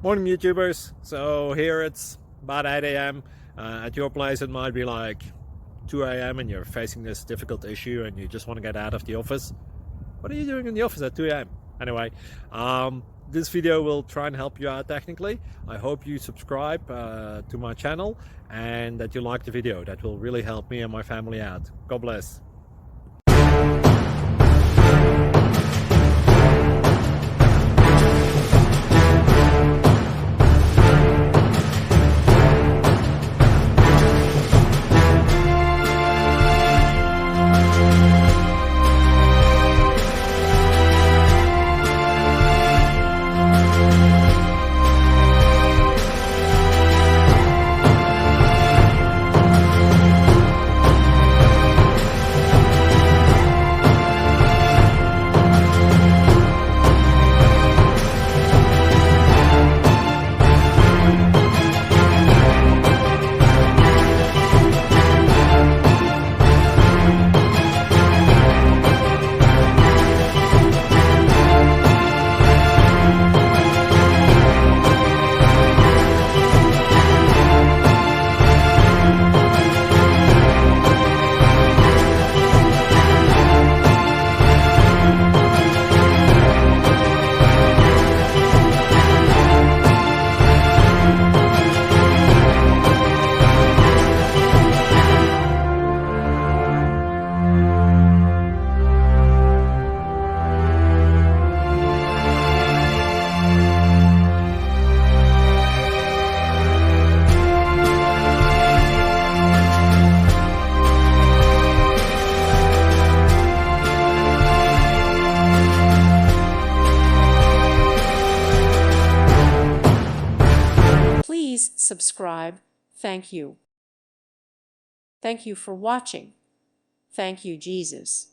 Morning YouTubers. So here it's about 8 a.m. At your place it might be like 2 a.m. and you're facing this difficult issue and you just want to get out of the office. What are you doing in the office at 2 a.m.? Anyway, this video will try and help you out technically. I hope you subscribe to my channel and that you like the video. That will really help me and my family out. God bless. Please subscribe. Thank you. Thank you for watching. Thank you, Jesus.